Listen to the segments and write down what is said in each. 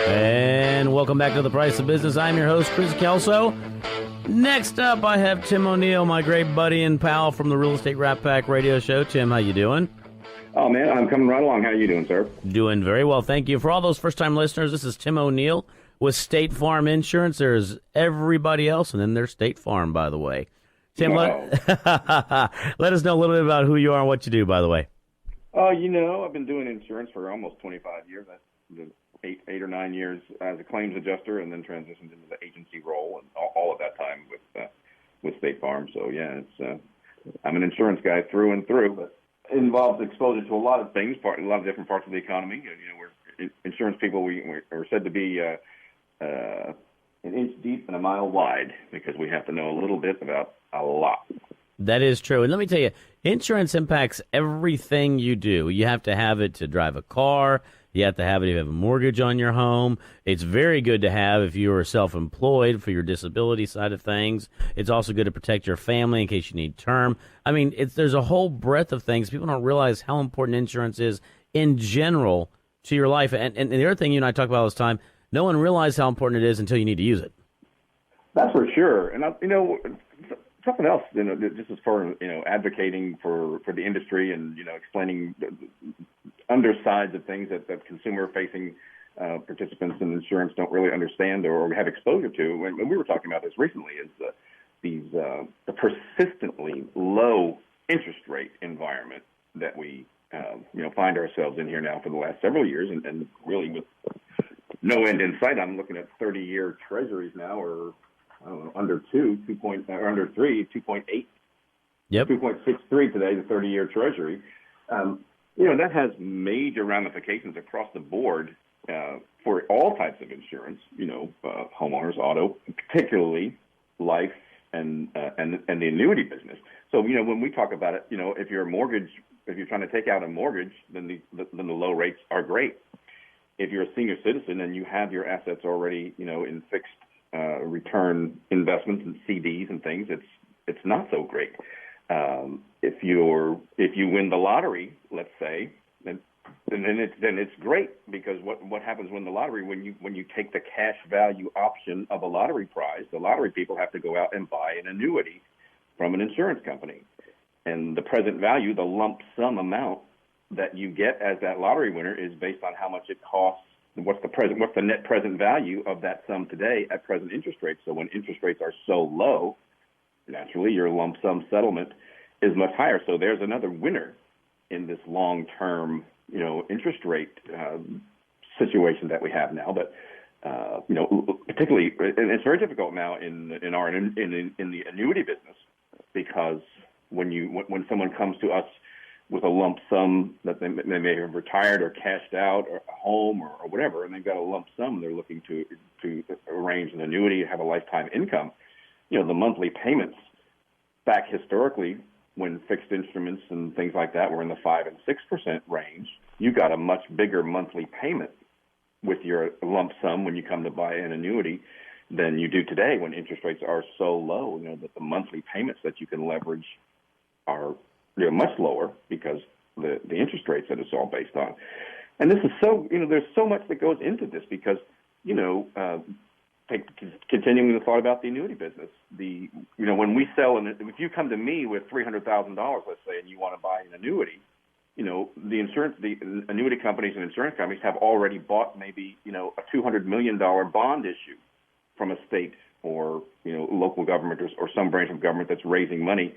And welcome back to The Price of Business. I'm your host, Chris Kelso. Next up, I have Tim Oneil, my great buddy and pal from the Real Estate Rat Pack radio show. Tim, how you doing? Oh, man, I'm coming right along. How are you doing, sir? Doing very well, thank you. For all those first-time listeners, this is Tim Oneil with State Farm Insurance. There's everybody else, and then there's State Farm, by the way. Tim, let us know a little bit about who you are and what you do, by the way. I've been doing insurance for almost 25 years. I did 8 or 9 years as a claims adjuster, and then transitioned into the agency role, and all of that time with State Farm. So yeah, I'm an insurance guy through and through, but it involves exposure to a lot of things, a lot of different parts of the economy. We're insurance people. We're said to be an inch deep and a mile wide because we have to know a little bit about a lot. That is true. And let me tell you, insurance impacts everything you do. You have to have it to drive a car. You have to have it if you have a mortgage on your home. It's very good to have if you are self-employed for your disability side of things. It's also good to protect your family in case you need term. I mean, there's a whole breadth of things. People don't realize how important insurance is in general to your life. And the other thing you and I talk about all this time, no one realizes how important it is until you need to use it. That's for sure. And, something else, just as far as, advocating for the industry and, explaining the undersides of things that consumer-facing participants in insurance don't really understand or have exposure to. And we were talking about this recently, is the persistently low interest rate environment that we, find ourselves in here now for the last several years, and really with no end in sight. I'm looking at 30-year treasuries now, or I don't know, under 3, 2.8. Yep. 2.63 today, the 30-year treasury. That has major ramifications across the board for all types of insurance, homeowners, auto, particularly life and the annuity business. So, when we talk about it, if you're trying to take out a mortgage, then the low rates are great. If you're a senior citizen and you have your assets already, in fixed return investments and CDs and things, it's not so great. If you win the lottery, let's say, then it's great, because what happens when the lottery, when you take the cash value option of a lottery prize, the lottery people have to go out and buy an annuity from an insurance company, and the present value, the lump sum amount that you get as that lottery winner, is based on how much it costs. What's the net present value of that sum today at present interest rates? So when interest rates are so low, naturally your lump sum settlement is much higher. So there's another winner in this long-term, interest rate situation that we have now. But particularly, and it's very difficult now in the annuity business, because when someone comes to us with a lump sum that they may have retired or cashed out, or a home or whatever, and they've got a lump sum, they're looking to arrange an annuity, have a lifetime income. The monthly payments back historically, when fixed instruments and things like that were in the 5 and 6% range, you got a much bigger monthly payment with your lump sum when you come to buy an annuity than you do today, when interest rates are so low, that the monthly payments that you can leverage are much lower, because the interest rates that it's all based on. And this is so, there's so much that goes into this, because, continuing the thought about the annuity business, when we sell, if you come to me with $300,000, let's say, and you want to buy an annuity, the annuity companies and insurance companies have already bought maybe, a $200 million bond issue from a state or, local government or some branch of government that's raising money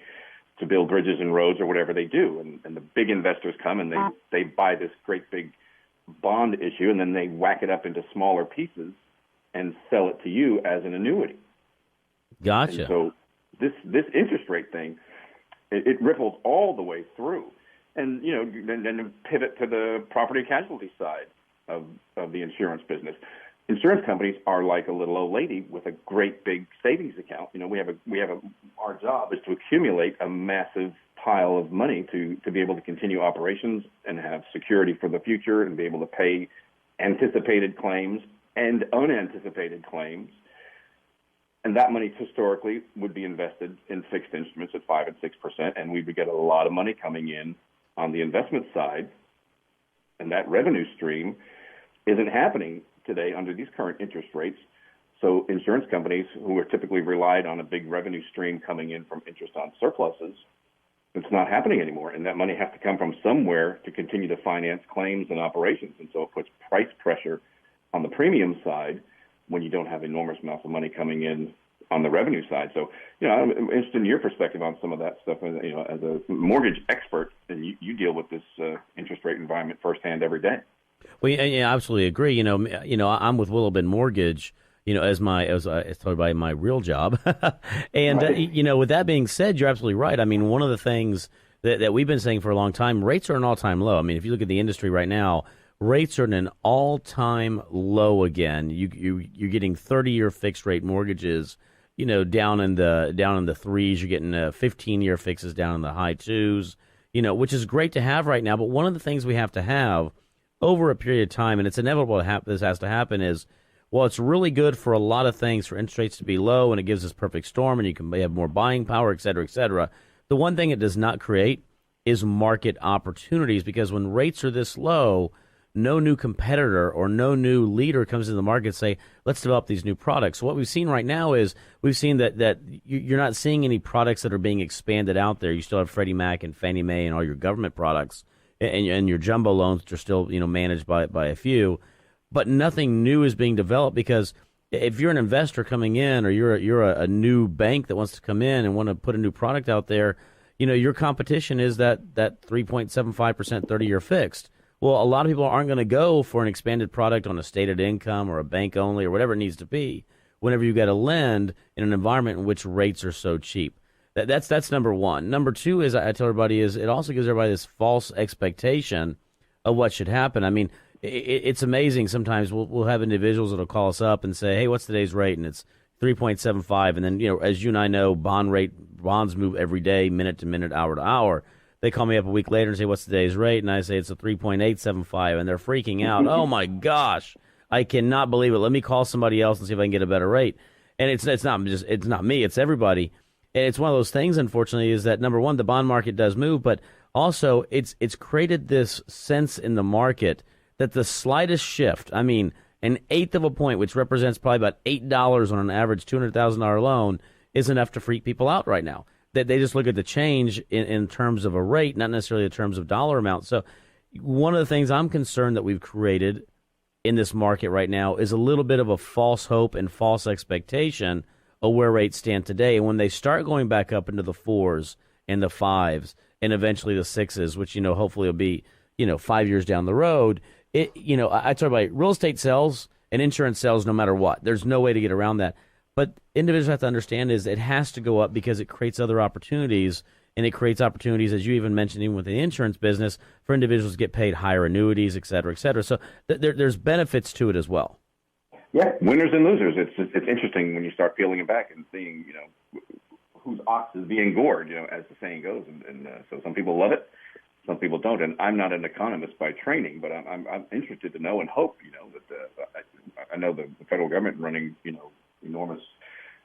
to build bridges and roads or whatever they do. And the big investors come and they buy this great big bond issue, and then they whack it up into smaller pieces and sell it to you as an annuity. Gotcha. And so this interest rate thing, it ripples all the way through. And, then pivot to the property casualty side of the insurance business. Insurance companies are like a little old lady with a great big savings account. Our job is to accumulate a massive pile of money to be able to continue operations and have security for the future, and be able to pay anticipated claims and unanticipated claims. And that money historically would be invested in fixed instruments at 5 and 6%, and we would get a lot of money coming in on the investment side. And that revenue stream isn't happening today under these current interest rates. So insurance companies who are typically relied on a big revenue stream coming in from interest on surpluses, it's not happening anymore. And that money has to come from somewhere to continue to finance claims and operations. And so it puts price pressure on the premium side when you don't have enormous amounts of money coming in on the revenue side. So, I'm interested in your perspective on some of that stuff. As a mortgage expert, and you deal with this interest rate environment firsthand every day. Well, yeah, I absolutely agree. I'm with Willowbin Mortgage, as told by my real job. And, Right. With that being said, you're absolutely right. I mean, one of the things that we've been saying for a long time, rates are an all-time low. I mean, if you look at the industry right now, rates are at an all-time low again. You're getting 30-year fixed rate mortgages, down in the threes. You're getting 15-year fixes down in the high twos, which is great to have right now. But one of the things we have to have over a period of time, and it's inevitable this has to happen, is, well, it's really good for a lot of things for interest rates to be low, and it gives us perfect storm, and you can have more buying power, et cetera, et cetera. The one thing it does not create is market opportunities, because when rates are this low, no new competitor or no new leader comes into the market and say, let's develop these new products. So what we've seen right now is we've seen that you're not seeing any products that are being expanded out there. You still have Freddie Mac and Fannie Mae and all your government products and your jumbo loans, which are still managed by a few. But nothing new is being developed, because if you're an investor coming in, or you're a new bank that wants to come in and want to put a new product out there, your competition is that 3.75% 30-year fixed. Well, a lot of people aren't going to go for an expanded product on a stated income or a bank only or whatever it needs to be whenever you've got to lend in an environment in which rates are so cheap. That's number one. Number two is, I tell everybody, is it also gives everybody this false expectation of what should happen. I mean, it's amazing. Sometimes we'll have individuals that'll call us up and say, hey, what's today's rate? And it's 3.75. And then, as you and I know, bonds move every day, minute to minute, hour to hour. They call me up a week later and say, what's today's rate? And I say, it's a 3.875. And they're freaking out. Oh, my gosh. I cannot believe it. Let me call somebody else and see if I can get a better rate. And it's not me. It's everybody. And it's one of those things, unfortunately, is that, number one, the bond market does move. But also, it's created this sense in the market that the slightest shift, I mean, an eighth of a point, which represents probably about $8 on an average $200,000 loan, is enough to freak people out right now. That they just look at the change in terms of a rate, not necessarily in terms of dollar amount. So one of the things I'm concerned that we've created in this market right now is a little bit of a false hope and false expectation of where rates stand today. And when they start going back up into the fours and the fives and eventually the sixes, which, hopefully will be, 5 years down the road, I talk about real estate sells and insurance sells no matter what. There's no way to get around that. But individuals have to understand is it has to go up because it creates other opportunities, and it creates opportunities, as you even mentioned, even with the insurance business, for individuals to get paid higher annuities, et cetera, et cetera. So there's benefits to it as well. Yeah, winners and losers. It's interesting when you start peeling it back and seeing, whose ox is being gored, as the saying goes. And so some people love it, some people don't. And I'm not an economist by training, but I'm interested to know and hope, that I know the federal government running, enormous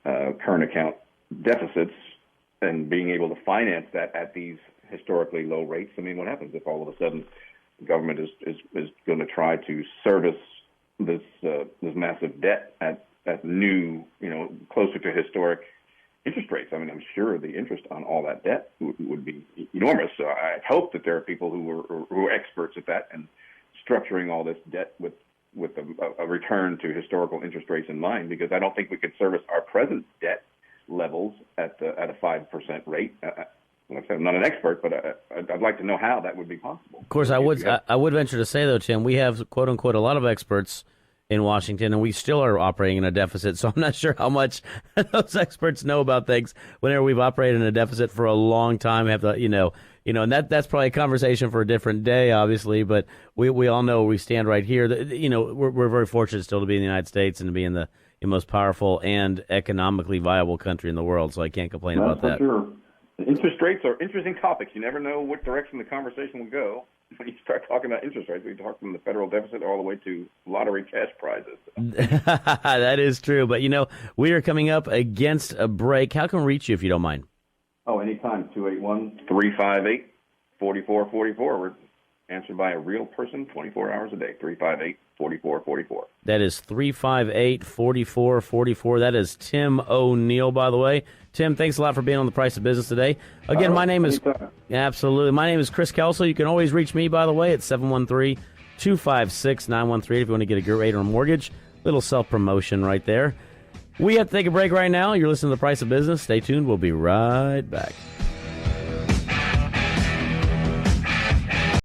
current account deficits and being able to finance that at these historically low rates. I mean, what happens if all of a sudden the government is going to try to service this massive debt at new, closer to historic interest rates? I mean, I'm sure the interest on all that debt would be enormous. So I hope that there are people who are experts at that and structuring all this debt with a return to historical interest rates in mind, because I don't think we could service our present debt levels at a 5% rate. Like I said, I'm not an expert, but I'd like to know how that would be possible. Of course, I would venture to say, though, Tim, we have, quote unquote, a lot of experts in Washington, and we still are operating in a deficit. So I'm not sure how much those experts know about things. Whenever we've operated in a deficit for a long time, we have to, and that's probably a conversation for a different day, obviously. But we all know where we stand right here. We're very fortunate still to be in the United States and to be in the most powerful and economically viable country in the world. So I can't complain about that. Sure. Interest rates are interesting topics. You never know what direction the conversation will go. When you start talking about interest rates, we talk from the federal deficit all the way to lottery cash prizes. That is true. But, we are coming up against a break. How can we reach you if you don't mind? Oh, anytime. 281-358-4444. answered by a real person 24 hours a day, 358-4444. That is 358-4444. That is Tim Oneil, by the way. Tim, thanks a lot for being on The Price of Business today. Again, my name is... Absolutely. My name is Chris Kelso. You can always reach me, by the way, at 713-256-9138 if you want to get a good rate on a mortgage. Little self-promotion right there. We have to take a break right now. You're listening to The Price of Business. Stay tuned. We'll be right back.